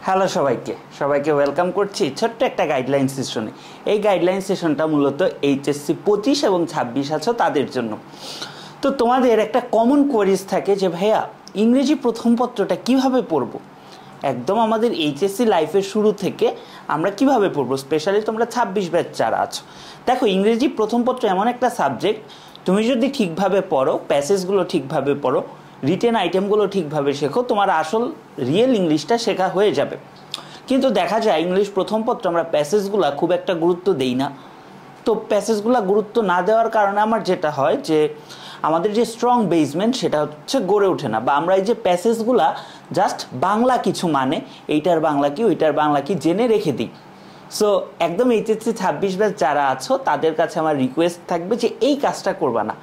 Hello সবাইকে সবাইকে welcome করছি ছোট্ট একটা গাইডলাইন সেশনে। এই গাইডলাইন সেশনটা মূলত এইচএসসি 25 এবং 26 আছো তাদের জন্য। তো তোমাদের একটা কমন কোয়ারিজ থাকে যে ভাইয়া ইংরেজি প্রথম পত্রটা কিভাবে পড়বো, একদম আমাদের এইচএসসি লাইফের শুরু থেকে আমরা কিভাবে পড়বো, স্পেশালি তোমরা 26 ব্যাচ যারা আছো। দেখো, ইংরেজি প্রথম পত্র এমন একটা সাবজেক্ট, তুমি যদি ঠিকভাবে পড়ো, প্যাসেজগুলো ঠিকভাবে পড়ো, রিটেন আইটেমগুলো ঠিকভাবে শেখো, তোমার আসল রিয়েল ইংলিশটা শেখা হয়ে যাবে। কিন্তু দেখা যায় ইংলিশ প্রথম পত্র আমরা প্যাসেজগুলো খুব একটা গুরুত্ব দেই না। তো প্যাসেজগুলো গুরুত্ব না দেওয়ার কারণে আমার যেটা হয় যে আমাদের যে স্ট্রং বেসমেন্ট সেটা হচ্ছে গড়ে ওঠে না, বা আমরা এই যে প্যাসেজগুলা জাস্ট বাংলা কিছু মানে এইটার বাংলা কি ওইটার বাংলা কি জেনে রেখে দিই। সো একদম এইচএসসি 26 ব্যাচ যারা আছো তাদের কাছে আমার রিকোয়েস্ট থাকবে যে এই কাজটা করবা না,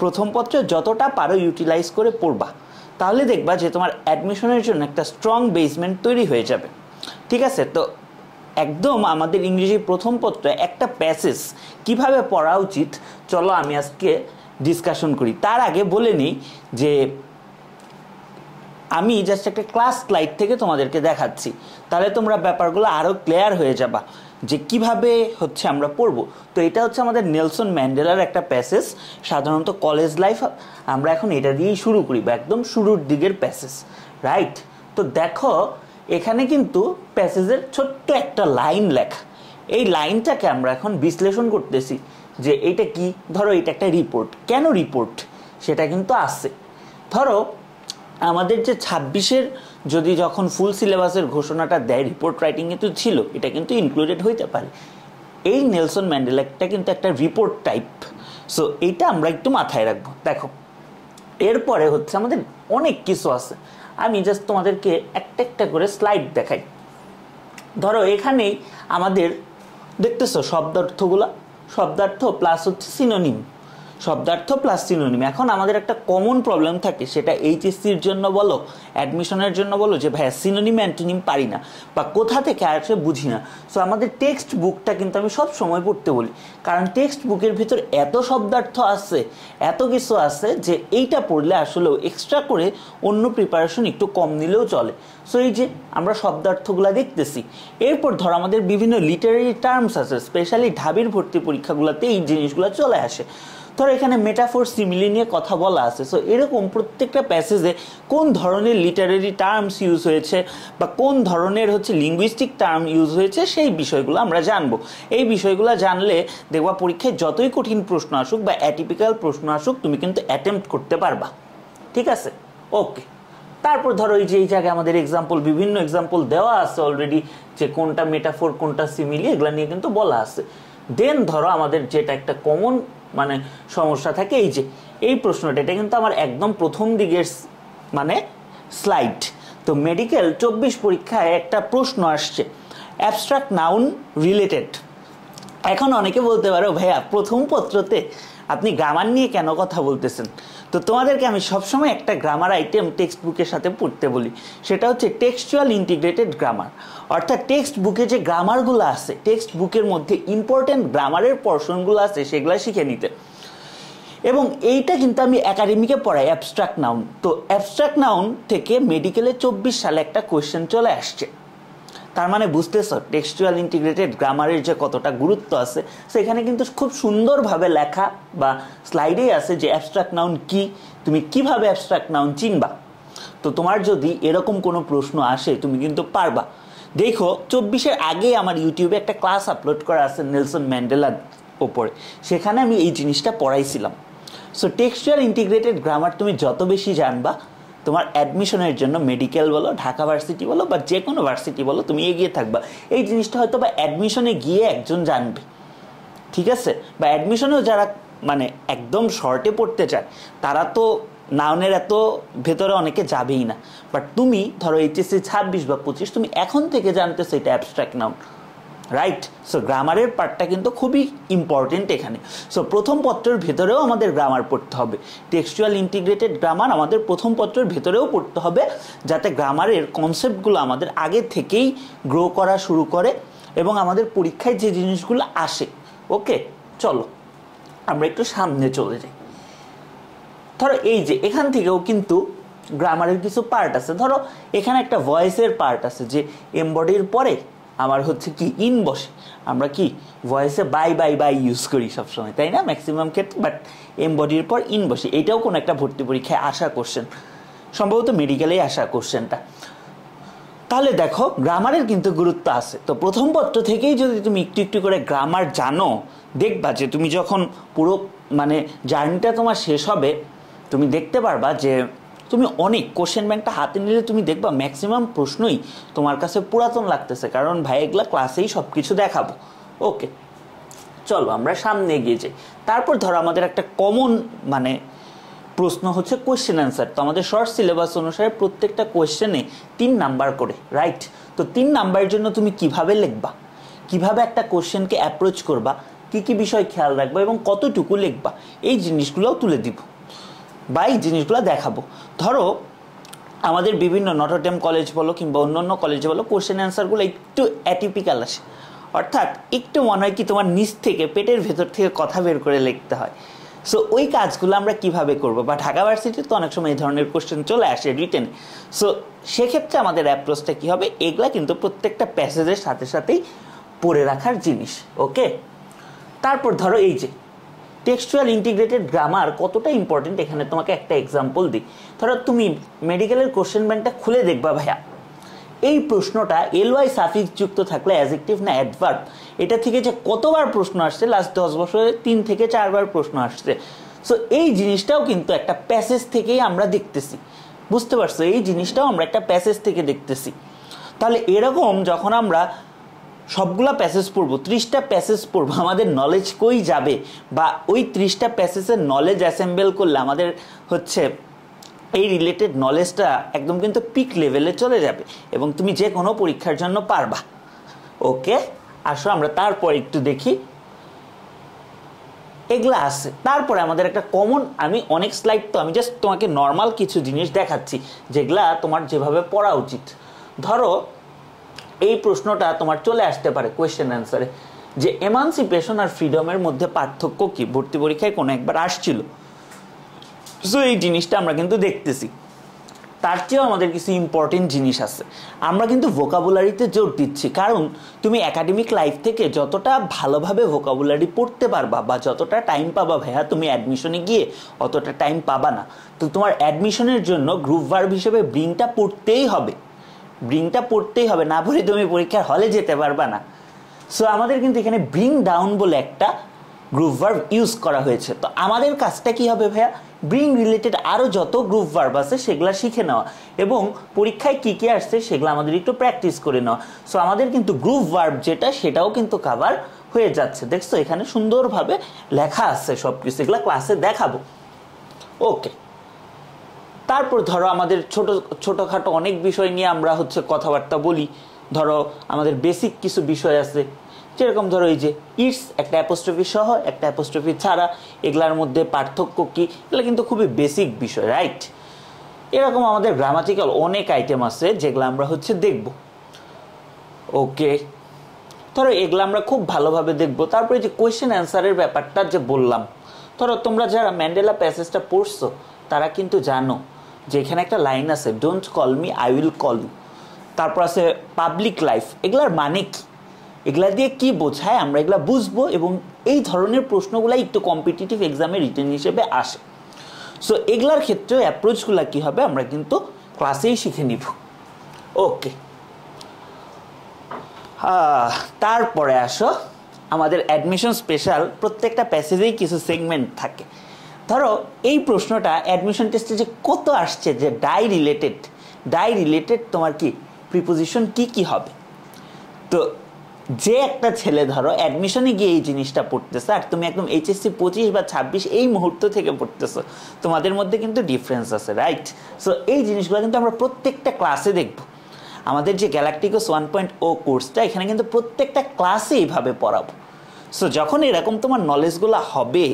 প্রথম পত্রে যতটা পারো ইউটিলাইজ করে পড়বা, তাহলে দেখবা যে তোমার অ্যাডমিশনের জন্য একটা স্ট্রং বেসমেন্ট তৈরি হয়ে যাবে। ঠিক আছে? তো একদম আমাদের ইংরেজি প্রথম পত্রে একটা প্যাসেজ কিভাবে পড়া উচিত চলো আমি আজকে ডিসকাশন করি। তার আগে বলে নিই যে আমি জাস্ট একটা ক্লাস স্লাইড থেকে তোমাদেরকে দেখাচ্ছি, তাহলে তোমরা ব্যাপারগুলো আরও ক্লিয়ার হয়ে যাবা যে কিভাবে হচ্ছে আমরা পড়বো। তো এটা হচ্ছে আমাদের নেলসন ম্যান্ডেলার একটা প্যাসেজ, সাধারণত কলেজ লাইফ আমরা এখন এটা দিয়েই শুরু করি, বা একদম শুরুর দিকের প্যাসেজ, রাইট? তো দেখো এখানে কিন্তু প্যাসেজের ছোট্ট একটা লাইন লেখা, এই লাইনটাকে আমরা এখন বিশ্লেষণ করতেছি যে এইটা কি। ধরো এটা একটা রিপোর্ট, কেন রিপোর্ট সেটা কিন্তু আছে। ধরো আমাদের যে 26-এর যদি যখন ফুল সিলেবাসের ঘোষণাটা দেয়, রিপোর্ট রাইটিং কিন্তু ছিল, এটা কিন্তু ইনক্লুডেড হইতে পারে। এই নেলসন ম্যান্ডেলাটা কিন্তু একটা রিপোর্ট টাইপ, সো এইটা আমরা একটু মাথায় রাখবো। দেখো এরপরে হচ্ছে আমাদের অনেক কিছু আছে, আমি জাস্ট তোমাদেরকে একটা একটা করে স্লাইড দেখাই। ধরো এখানেই আমাদের দেখতেছো শব্দার্থগুলা, শব্দার্থ প্লাস হচ্ছে সিনোনিম, শব্দার্থ প্লাস সিনোনিম। এখন আমাদের একটা কমন প্রবলেম থাকে, সেটা এইচএসসির জন্য বলো অ্যাডমিশনের জন্য বলো, যে ভাইয়া সিনোনিম অ্যান্টোনিম পারি না বা কোথা থেকে আসে বুঝি না। সো আমাদের টেক্সট বুকটা কিন্তু আমি সব সময় পড়তে বলি, কারণ টেক্সট বুকের ভিতর এত শব্দার্থ আছে, এত কিছু আছে যে এইটা পড়লে আসলেও এক্সট্রা করে অন্য প্রিপারেশন একটু কম নিলেও চলে। সো এই যে আমরা শব্দার্থগুলো দেখতেছি, এরপর ধর আমাদের বিভিন্ন লিটারারি টার্মস আছে, স্পেশালি ঢাবির ভর্তি পরীক্ষাগুলোতে এই জিনিসগুলো চলে আসে। ধরো এখানে মেটাফোর সিমিলি নিয়ে কথা বলা আছে, সো এরকম প্রত্যেকটা প্যাসেজে কোন ধরনের লিটারারি টার্মস ইউজ হয়েছে বা কোন ধরনের হচ্ছে লিঙ্গুইস্টিক টার্ম ইউজ হয়েছে সেই বিষয়গুলো আমরা জানবো। এই বিষয়গুলো জানলে দেখবা পরীক্ষায় যতই কঠিন প্রশ্ন আসুক বা অ্যাটিপিক্যাল প্রশ্ন আসুক তুমি কিন্তু অ্যাটেম্প্ট করতে পারবা। ঠিক আছে? ওকে। তারপর ধরো এই যে এই জায়গায় আমাদের এক্সাম্পল, বিভিন্ন এক্সাম্পল দেওয়া আছে অলরেডি, যে কোনটা মেটাফোর কোনটা সিমিলি, এগুলা নিয়ে কিন্তু বলা আছে। দেন ধরো আমাদের যেটা একটা কমন মানে সমস্যা থাকে, এই যে এই প্রশ্নটা, এটা কিন্তু আমার একদম প্রথম দিকের মানে স্লাইড। তো মেডিকেল 24 পরীক্ষায় একটা প্রশ্ন আসছে, অ্যাবস্ট্রাক্ট নাউন রিলেটেড। এখন অনেকে বলতে পারো ভাইয়া প্রথম পত্রতে আপনি গ্রামার নিয়ে কেন কথা বলতেছেন? তো তোমাদেরকে আমি সবসময় একটা গ্রামার আইটেম টেক্সট বুকের সাথে পড়তে বলি, সেটা হচ্ছে টেক্সচুয়াল ইন্টিগ্রেটেড গ্রামার। অর্থাৎ টেক্সট বুকে যে গ্রামারগুলো আছে, টেক্সট বুকের মধ্যে ইম্পর্টেন্ট গ্রামারের পোর্শনগুলো আছে সেগুলো শিখে নিতে। এবং এইটা কিন্তু আমি একাডেমিকে পড়াই অ্যাবস্ট্রাক্ট নাউন। তো অ্যাবস্ট্রাক্ট নাউন থেকে মেডিকেলে 24 সালে একটা কোয়েশ্চেন চলে আসছে। তার মানে বুঝতেছো টেক্সচুয়াল ইন্টিগ্রেটেড গ্রামারের যে কতটা গুরুত্ব আছে। সেখানে কিন্তু খুব সুন্দরভাবে লেখা বা স্লাইডেই আছে যে অ্যাবস্ট্রাক্ট নাউন কি, তুমি কিভাবে অ্যাবস্ট্রাক্ট নাউন চিনবা। তো তোমার যদি এরকম কোনো প্রশ্ন আসে তুমি কিন্তু পারবা। দেখো 24-এর আগে আমার ইউটিউবে একটা ক্লাস আপলোড করা আছে নেলসন ম্যান্ডেলার ওপরে, সেখানে আমি এই জিনিসটা পড়াইছিলাম। সো টেক্সচুয়াল ইন্টিগ্রেটেড গ্রামার তুমি যত বেশি জানবা, তোমার অ্যাডমিশনের জন্য মেডিকেল বলো, ঢাকা ভার্সিটি বলো বা যে কোনো ভার্সিটি বলো, তুমি এগিয়ে থাকবা। এই জিনিসটা হয়তো বা অ্যাডমিশনে গিয়ে একজন জানবে, ঠিক আছে? বা অ্যাডমিশনেও যারা মানে একদম শর্টে পড়তে চায় তারা তো নাউনের এত ভেতরে অনেকে যাবেই না। বাট তুমি ধরো এইচএসসি 26 বা 25 তুমি এখন থেকে জানতেছো এটা অ্যাবস্ট্রাক্ট নাউন, রাইট? সো গ্রামারের পার্টটা কিন্তু খুবই ইম্পর্টেন্ট এখানে। সো প্রথম পত্রের ভেতরেও আমাদের গ্রামার পড়তে হবে, টেক্সচুয়াল ইন্টিগ্রেটেড গ্রামার আমাদের প্রথম পত্রের ভেতরেও পড়তে হবে, যাতে গ্রামারের কনসেপ্টগুলো আমাদের আগে থেকেই গ্রো করা শুরু করে এবং আমাদের পরীক্ষায় যে জিনিসগুলো আসে। ওকে, চলো আমরা একটু সামনে চলে যাই। ধরো এই যে এখান থেকেও কিন্তু গ্রামারের কিছু পার্ট আছে, ধরো এখানে একটা ভয়েসের পার্ট আছে যে এমবডির পরে আমার হচ্ছে কি ইন বসে, আমরা কি ভয়েসে বাই বাই বাই ইউজ করি সবসময়, তাই না ম্যাক্সিমাম ক্ষেত্রে, বাট এমবডির পর ইন বসে, এটাও কোনো একটা ভর্তি পরীক্ষায় আসা কোশ্চেন, সম্ভবত মেডিকেলেই আসা কোশ্চেনটা। তাহলে দেখো গ্রামারের কিন্তু গুরুত্ব আছে। তো প্রথম পত্র থেকেই যদি তুমি একটু একটু করে গ্রামার জানো, দেখবা যে তুমি যখন পুরো মানে জার্নিটা তোমার শেষ হবে, তুমি দেখতে পারবা যে তুমি অনেক কোশ্চেন ব্যাংকটা হাতে নিলে তুমি দেখবা ম্যাক্সিমাম প্রশ্নই তোমার কাছে পুরাতন লাগতেছে, কারণ ভাই এগুলা ক্লাসেই সব কিছু দেখাবো। ওকে, চলো আমরা সামনে এগিয়ে যাই। তারপর ধরো আমাদের একটা কমন মানে প্রশ্ন হচ্ছে কোয়েশ্চেন অ্যান্সার। তো আমাদের শর্ট সিলেবাস অনুসারে প্রত্যেকটা কোয়েশ্চেনে 3 নাম্বার করে, রাইট? তো 3 নাম্বারের জন্য তুমি কিভাবে লিখবা, কিভাবে একটা কোয়েশ্চেনকে অ্যাপ্রোচ করবা, কি কি বিষয় খেয়াল রাখবা এবং কতটুকু লিখবা, এই জিনিসগুলোও তুলে দিব বা এই জিনিসগুলো দেখাবো। ধরো আমাদের বিভিন্ন নটরডেম কলেজ বলো কিংবা অন্যান্য কলেজে বলো, কোয়েশ্চেন অ্যান্সারগুলো একটু অ্যাটিপিক্যাল আসে, অর্থাৎ একটু মনে হয় কি তোমার নিচ থেকে পেটের ভেতর থেকে কথা বের করে লিখতে হয়। সো ওই কাজগুলো আমরা কিভাবে করব, বা ঢাকা ভার্সিটিতে তো অনেক সময় এই ধরনের কোশ্চেন চলে আসে রিটেনে। সো সেক্ষেত্রে আমাদের অ্যাপ্রোচটা কী হবে, এগুলা কিন্তু প্রত্যেকটা প্যাসেজের সাথে সাথেই পড়ে রাখার জিনিস। ওকে, তারপর ধরো এই যে টেক্সচুয়াল ইন্টিগ্রেটেড গ্রামার কতটা ইম্পর্টেন্ট, এখানে তোমাকে একটা এক্সাম্পল দিই। ধরো তুমি মেডিকেলের কোশ্চেন ব্যাংকটা খুলে দেখবা, ভাইয়া এই প্রশ্নটা এলওয়াই সাফিক্স যুক্ত থাকলে অ্যাডজেক্টিভ না অ্যাডভার্ব, এটা থেকে যে কতবার প্রশ্ন আসছে লাস্ট 10 বছরে 3 থেকে 4 বার প্রশ্ন আসছে। সো এই জিনিসটাও কিন্তু একটা প্যাসেজ থেকেই আমরা দেখতেছি, বুঝতে পারছো? এই জিনিসটাও আমরা একটা প্যাসেজ থেকে দেখতেছি। তাহলে এরকম যখন আমরা সবগুলা প্যাসেজ পড়বো, 30টা প্যাসেজ পড়বো, আমাদের নলেজ কই যাবে, বা ওই 30টা প্যাসেজের নলেজ অ্যাসেম্বল করলে আমাদের হচ্ছে এই রিলেটেড নলেজটা একদম কিন্তু পিক লেভেলে চলে যাবে এবং তুমি যে কোনো পরীক্ষার জন্য পারবা। ওকে, আসো আমরা তারপর একটু দেখি এগুলা আছে। তারপরে আমাদের একটা কমন, আমি অনেক স্লাইড তো আমি জাস্ট তোমাকে নর্মাল কিছু জিনিস দেখাচ্ছি যেগুলা তোমার যেভাবে পড়া উচিত। ধরো এই প্রশ্নটা তোমার চলে আসতে পারে কোয়েশ্চেন অ্যান্সারে, যে এমানসিপেশন আর ফ্রিডমের মধ্যে পার্থক্য কি, ভর্তি পরীক্ষায় কোনো একবার আসছিল। সো এই জিনিসটা আমরা কিন্তু দেখতেছি। তার চেয়েও আমাদের কিছু ইম্পর্টেন্ট জিনিস আছে, আমরা কিন্তু ভোকাবুলারিতে জোর দিচ্ছি, কারণ তুমি একাডেমিক লাইফ থেকে যতটা ভালোভাবে ভোকাবুলারি পড়তে পারবা বা যতটা টাইম পাবা ভাইয়া, তুমি অ্যাডমিশনে গিয়ে অতটা টাইম পাবা না। তো তোমার অ্যাডমিশনের জন্য গ্রুপ ভার্ব হিসেবে ব্রিংটা পড়তেই হবে, ব্রিংটা পড়তেই হবে, না পড়ে তুমি পরীক্ষার হলে যেতে পারবা না। সো আমাদের কিন্তু এখানে ব্রিং ডাউন বলে একটা গ্রুপ ভার্ব ইউজ করা হয়েছে। তো আমাদের কাজটা কি হবে ভাইয়া, ব্রিং রিলেটেড আরও যত গ্রুপ ভার্ব আছে সেগুলো শিখে নেওয়া এবং পরীক্ষায় কী কী আসছে সেগুলো আমাদের একটু প্র্যাকটিস করে নেওয়া। সো আমাদের কিন্তু গ্রুপ ভার্ব যেটা সেটাও কিন্তু কাভার হয়ে যাচ্ছে। দেখছো এখানে সুন্দরভাবে লেখা আছে সব কিছু, এগুলো ক্লাসে দেখাবো। ওকে, তারপর ধরো আমাদের ছোটোখাটো অনেক বিষয় নিয়ে আমরা হচ্ছে কথাবার্তা বলি। ধরো আমাদের বেসিক কিছু বিষয় আছে, যেরকম ধরো এই যে ইটস, একটা অ্যাপোস্ট্রফি সহ একটা অ্যাপোস্ট্রফি ছাড়া, এগুলার মধ্যে পার্থক্য কী, এগুলো কিন্তু খুবই বেসিক বিষয়, রাইট? এরকম আমাদের গ্রামাটিক্যাল অনেক আইটেম আছে যেগুলো আমরা হচ্ছে দেখব। ওকে, ধরো এগুলো আমরা খুব ভালোভাবে দেখব। তারপরে যে কোয়েশ্চেন অ্যান্সারের ব্যাপারটা যে বললাম, ধরো তোমরা যারা ম্যান্ডেলা প্যাসেজটা পড়ছো তারা কিন্তু জানো যে এখানে একটা লাইন আছে, don't call me I will call you. তারপর আছে পাবলিক লাইফ, এগুলার মানে কি, এগুলা দিয়ে কি বোঝায় আমরা এগুলা বুঝবো, এবং এই ধরনের প্রশ্নগুলাই একটু কম্পিটিটিভ এক্সামে রিটেন হিসেবে আসে। সো এগুলার ক্ষেত্রে অ্যাপ্রোচগুলো কী হবে আমরা কিন্তু ক্লাসেই শিখে নিব। ওকে, তারপরে আসো আমাদের অ্যাডমিশন স্পেশাল, প্রত্যেকটা প্যাসেজেই কিছু সেগমেন্ট থাকে। ধরো এই প্রশ্নটা অ্যাডমিশন টেস্টে যে কত আসছে, যে ডাই রিলেটেড তোমার কি প্রিপোজিশন কি হবে। তো যে একটা ছেলে ধরো অ্যাডমিশনে গিয়ে এই জিনিসটা পড়তেছে আর তুমি একদম এইচএসসি 25 বা 26 এই মুহূর্ত থেকে পড়তেছো, তোমাদের মধ্যে কিন্তু ডিফারেন্স আছে, রাইট? সো এই জিনিসগুলো কিন্তু আমরা প্রত্যেকটা ক্লাসে দেখব। আমাদের যে গ্যালাকটিকোস 1.0 কোর্সটা, এখানে কিন্তু প্রত্যেকটা ক্লাসে এইভাবে পড়াবো। সো যখন এরকম তোমার নলেজগুলো হবে,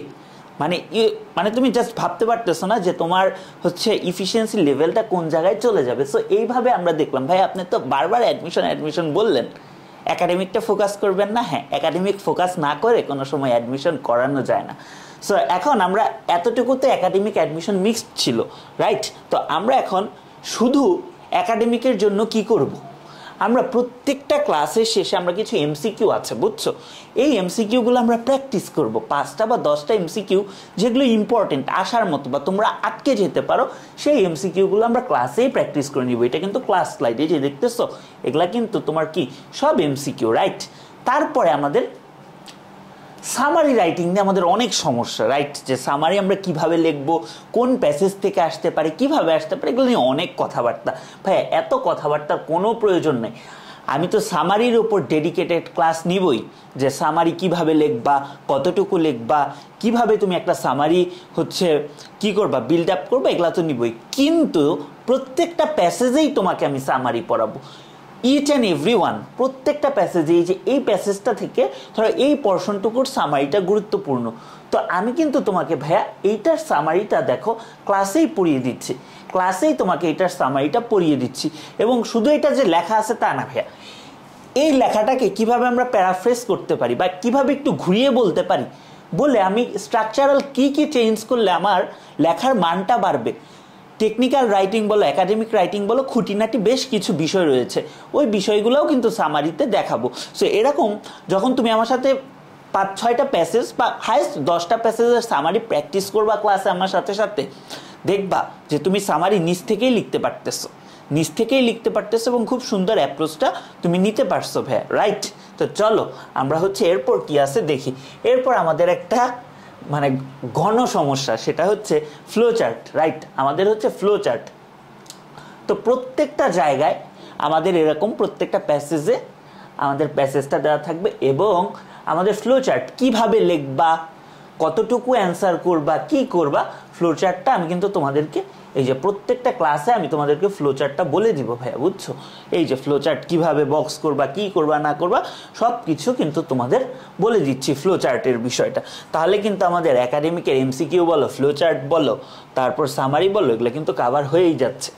মানে তুমি জাস্ট ভাবতে পারতেছো না যে তোমার হচ্ছে ইফিসিয়েন্সি লেভেলটা কোন জায়গায় চলে যাবে। সো এইভাবে আমরা দেখলাম, ভাই আপনি তো বারবার অ্যাডমিশন বললেন, একাডেমিকটা ফোকাস করবেন না। হ্যাঁ, একাডেমিক ফোকাস না করে কোনো সময় অ্যাডমিশন করানো যায় না। সো এখন আমরা এতটুকুতে একাডেমিক অ্যাডমিশন মিক্সড ছিল, রাইট? তো আমরা এখন শুধু একাডেমিকের জন্য কি করব, আমরা প্রত্যেকটা ক্লাসের শেষে আমরা কিছু এমসিকিউ আছে, বুঝছো? এই এমসিকিউগুলো আমরা প্র্যাকটিস করব, 5টা বা 10টা এমসিকিউ যেগুলো ইম্পর্টেন্ট আসার মতো বা তোমরা আটকে যেতে পারো, সেই এমসিকিউগুলো আমরা ক্লাসেই প্র্যাকটিস করে নিব। এটা কিন্তু ক্লাস স্লাইডে যে দেখতেছো এগুলা কিন্তু তোমার কি সব এমসিকিউ, রাইট? তারপরে আমাদের সামারি রাইটিং নিয়ে আমাদের অনেক সমস্যা, রাইট? যে সামারি আমরা কিভাবে লিখবো, কোন প্যাসেজ থেকে আসতে পারে, কিভাবে আসতে পারে, এগুলো নিয়ে অনেক কথাবার্তা। ভাই এত কথাবার্তার কোনো প্রয়োজন নেই, আমি তো সামারির উপর ডেডিকেটেড ক্লাস নিবই, যে সামারি কিভাবে লিখবা, কতটুকু লিখবা, কিভাবে তুমি একটা সামারি হচ্ছে কি করবা, বিল্ড আপ করবা, এগুলা তো নিবই। কিন্তু প্রত্যেকটা প্যাসেজেই তোমাকে আমি সামারি পড়াবো, ইচ অ্যান্ড এভরি ওয়ান, প্রত্যেকটা প্যাসেজে। এই যে এই প্যাসেজটা থেকে ধরো এই পোর্শনটুকুর সামারিটা গুরুত্বপূর্ণ, তো আমি কিন্তু তোমাকে ভাইয়া এইটার সামারিটা দেখো ক্লাসেই পড়িয়ে দিচ্ছি, ক্লাসেই তোমাকে এইটার সামারিটা পড়িয়ে দিচ্ছি। এবং শুধু এটা যে লেখা আছে তা না ভাইয়া, এই লেখাটাকে কিভাবে আমরা প্যারাফ্রেজ করতে পারি বা কিভাবে একটু ঘুরিয়ে বলতে পারি, বলে আমি স্ট্রাকচারাল কি কি চেঞ্জ করলে আমার লেখার মানটা বাড়বে। টেকনিক্যাল রাইটিং বলো, একাডেমিক রাইটিং বলো, খুঁটিনাটি বেশ কিছু বিষয় রয়েছে, ওই বিষয়গুলোও কিন্তু সামারিতে দেখাবো। সো এরকম যখন তুমি আমার সাথে 5-6টা প্যাসেজ বা হাইস্ট 10টা প্যাসেজের সামারি প্র্যাকটিস করবা ক্লাসে আমার সাথে সাথে, দেখবা যে তুমি সামারি নিজ থেকেই লিখতে পারতেছো, নিজ থেকেই লিখতে পারতেছো এবং খুব সুন্দর অ্যাপ্রোচটা তুমি নিতে পারছো ভাইয়া, রাইট? তো চলো আমরা হচ্ছে এরপর কি আছে দেখি। এরপর আমাদের একটা মানে ঘন সমস্যা, সেটা হচ্ছে ফ্লো চার্ট, রাইট? আমাদের হচ্ছে ফ্লো চার্ট। তো প্রত্যেকটা জায়গায় আমাদের এরকম প্রত্যেকটা প্যাসেজে আমাদের প্যাসেজটা দেওয়া থাকবে এবং আমাদের ফ্লো চার্ট কীভাবে লিখবা, কতটুকু অ্যান্সার করবা, কি করবা, ফ্লো চার্টটা আমি কিন্তু তোমাদেরকে এই যে প্রত্যেকটা ক্লাসে আমি তোমাদেরকে ফ্লো চার্টটা বলে দিব ভাইয়া, বুঝছো? এই যে ফ্লো চার্ট কীভাবে বক্স করবা, কি করবা না করবা, সব কিছু কিন্তু তোমাদের বলে দিচ্ছি ফ্লো চার্টের বিষয়টা। তাহলে কিন্তু আমাদের একাডেমিকের এমসিকিউ বলো, ফ্লো চার্ট বলো, তারপর সামারি বলো, এগুলো কিন্তু কাভার হয়েই যাচ্ছে।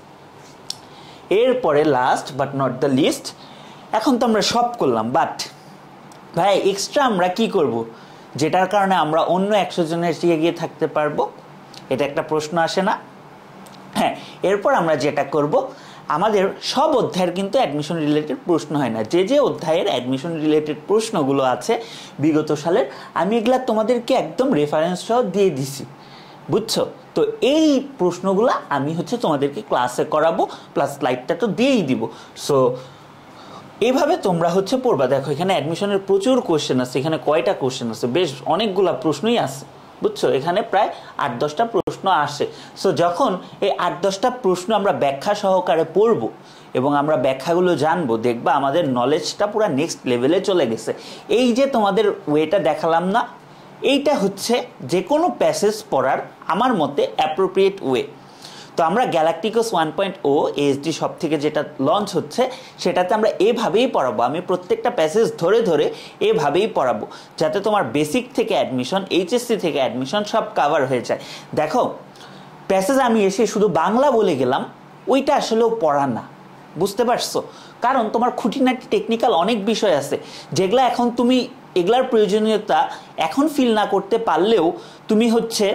এরপরে last but not the least, এখন তো আমরা সব করলাম, বাট ভাই এক্সট্রা আমরা কি করব যেটার কারণে আমরা অন্য 100 জনের চেয়ে এগিয়ে থাকতে পারবো? এটা একটা প্রশ্ন আসে না? হ্যাঁ, এরপর আমরা যেটা করব, আমাদের সব অধ্যায়ের কিন্তু অ্যাডমিশন রিলেটেড প্রশ্ন হয় না, যে যে অধ্যায়ের অ্যাডমিশন রিলেটেড প্রশ্নগুলো আছে বিগত সালের, আমি এগুলা তোমাদেরকে একদম রেফারেন্স সহ দিয়ে দিছি, বুঝছো? তো এই প্রশ্নগুলো আমি হচ্ছে তোমাদেরকে ক্লাসে করাবো, প্লাস স্লাইডটা তো দিয়েই দিব। সো এইভাবে তোমরা হচ্ছে পড়বা। দেখো এখানে অ্যাডমিশনের প্রচুর কোশ্চেন আছে, এখানে কয়টা কোশ্চেন আছে, বেশ অনেকগুলা প্রশ্নই আছে, বুঝছো? এখানে প্রায় 8-10টা প্রশ্ন আসে। সো যখন এই 8-10টা প্রশ্ন আমরা ব্যাখ্যা সহকারে পড়বো এবং আমরা ব্যাখ্যাগুলো জানবো, দেখবা আমাদের নলেজটা পুরো নেক্সট লেভেলে চলে গেছে। এই যে তোমাদের ওয়েটা দেখালাম না, এইটা হচ্ছে যে কোনো প্যাসেজ পড়ার আমার মতে অ্যাপ্রোপ্রিয়েট ওয়ে। তো আমরা গ্যালাকটিকোস 1.0 এএসডি সব থেকে যেটা লঞ্চ হচ্ছে, সেটাতে আমরা এভাবেই পড়াবো, আমি প্রত্যেকটা প্যাসেজ ধরে ধরে এভাবেই পড়াবো, যাতে তোমার বেসিক থেকে অ্যাডমিশন, এইচএসসি থেকে অ্যাডমিশন সব কাভার হয়ে যায়। দেখো প্যাসেজ আমি এসে শুধু বাংলা বলে গেলাম, ওইটা আসলেও পড়া না, বুঝতে পারছো? কারণ তোমার খুঁটিনাটি টেকনিক্যাল অনেক বিষয় আছে যেগুলা এখন তুমি এগুলার প্রয়োজনীয়তা এখন ফিল না করতে পারলেও তুমি হচ্ছে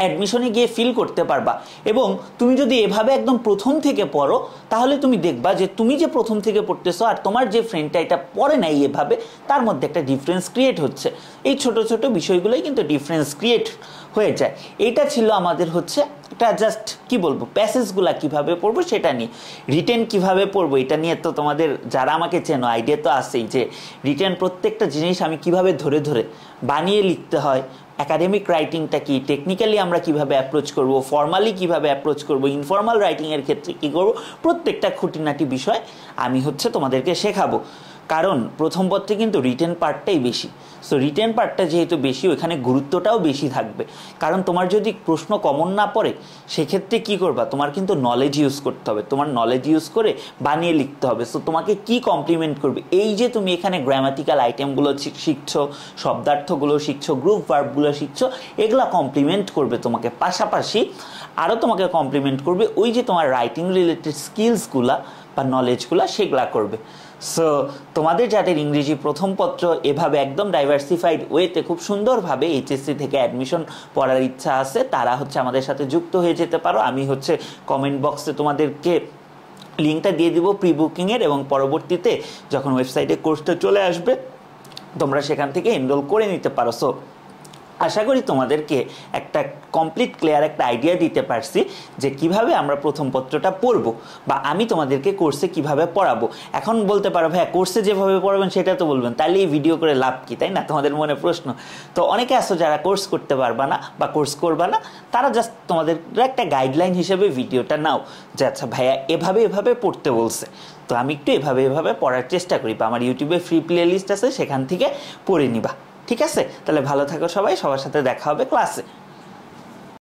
অ্যাডমিশনে গিয়ে ফিল করতে পারবা। এবং তুমি যদি এভাবে একদম প্রথম থেকে পড়ো, তাহলে তুমি দেখবা যে তুমি যে প্রথম থেকে পড়তেছো আর তোমার যে ফ্রেন্ডটা এটা পড়ে নাই এভাবে, তার মধ্যে একটা ডিফারেন্স ক্রিয়েট হচ্ছে। এই ছোট ছোট বিষয়গুলোই কিন্তু ডিফারেন্স ক্রিয়েট হয়ে যায়। এইটা ছিল আমাদের হচ্ছে এটা জাস্ট কি বলবো, প্যাসেজগুলা কিভাবে পড়বো সেটা নিয়ে। রিটেন কিভাবে পড়বো এটা নিয়ে তো তোমাদের যারা আমাকে চেনো আইডিয়া তো আছেই, যে রিটেন প্রত্যেকটা জিনিস আমি কিভাবে ধরে ধরে বানিয়ে লিখতে হয়, একাডেমিক রাইটিংটা কি, টেকনিক্যালি আমরা কিভাবে অ্যাপ্রোচ করব, ফর্মালি কিভাবে অ্যাপ্রোচ করব, ইনফর্মাল রাইটিংয়ের ক্ষেত্রে কী করব, প্রত্যেকটা খুঁটিনাটি বিষয় আমি হচ্ছে তোমাদেরকে শেখাবো। কারণ প্রথম পত্রে কিন্তু রিটেন পার্টটাই বেশি। সো রিটেন পার্টটা যেহেতু বেশি, ওইখানে গুরুত্বটাও বেশি থাকবে। কারণ তোমার যদি প্রশ্ন কমন না পড়ে, সেক্ষেত্রে কি করবা, তোমার কিন্তু নলেজ ইউজ করতে হবে, তোমার নলেজ ইউজ করে বানিয়ে লিখতে হবে। সো তোমাকে কি কমপ্লিমেন্ট করবে, এই যে তুমি এখানে গ্রামাটিক্যাল আইটেমগুলো শিখছো, শব্দার্থগুলো শিখছো, গ্রুপ ভার্বগুলো শিখছো, এগুলা কমপ্লিমেন্ট করবে তোমাকে। পাশাপাশি আরও তোমাকে কমপ্লিমেন্ট করবে ওই যে তোমার রাইটিং রিলেটেড স্কিলসগুলা, বা নলেজগুলো সেগুলা করবে। সো তোমাদের যাদের ইংরেজি প্রথম পত্র এভাবে একদম ডাইভার্সিফাইড ওয়েতে খুব সুন্দরভাবে এইচএসসি থেকে অ্যাডমিশন পড়ার ইচ্ছা আছে, তারা হচ্ছে আমাদের সাথে যুক্ত হয়ে যেতে পারো। আমি হচ্ছে কমেন্ট বক্সে তোমাদেরকে লিঙ্কটা দিয়ে দিব প্রি বুকিংয়ের, এবং পরবর্তীতে যখন ওয়েবসাইটে কোর্সটা চলে আসবে তোমরা সেখান থেকে এনরোল করে নিতে পারো। সো আশা করি তোমাদেরকে একটা কমপ্লিট ক্লিয়ার একটা আইডিয়া দিতে পারছি যে কিভাবে আমরা প্রথম পত্রটা পড়ব, বা আমি তোমাদেরকে কোর্সে কিভাবে পড়াবো। এখন বলতে পারো ভাইয়া কোর্সে যেভাবে পড়াবেন সেটা তো বলবেন, তাহলে এই ভিডিও করে লাভ কি, তাই না? তোমাদের মনে প্রশ্ন। তো অনেকে আসো যারা কোর্স করতে পারবা না বা কোর্স করবা না, তারা জাস্ট তোমাদের একটা গাইডলাইন হিসেবে ভিডিওটা নাও যে আচ্ছা ভাইয়া এভাবে এভাবে পড়তে বলছে, তো আমি একটু এভাবে এভাবে পড়ার চেষ্টা করি, বা আমার ইউটিউবে ফ্রি প্লে লিস্ট আছে সেখান থেকে পড়ে নিবা। ঠিক আছে, তাহলে ভালো থাকো সবাই, সবার সাথে দেখা হবে ক্লাসে।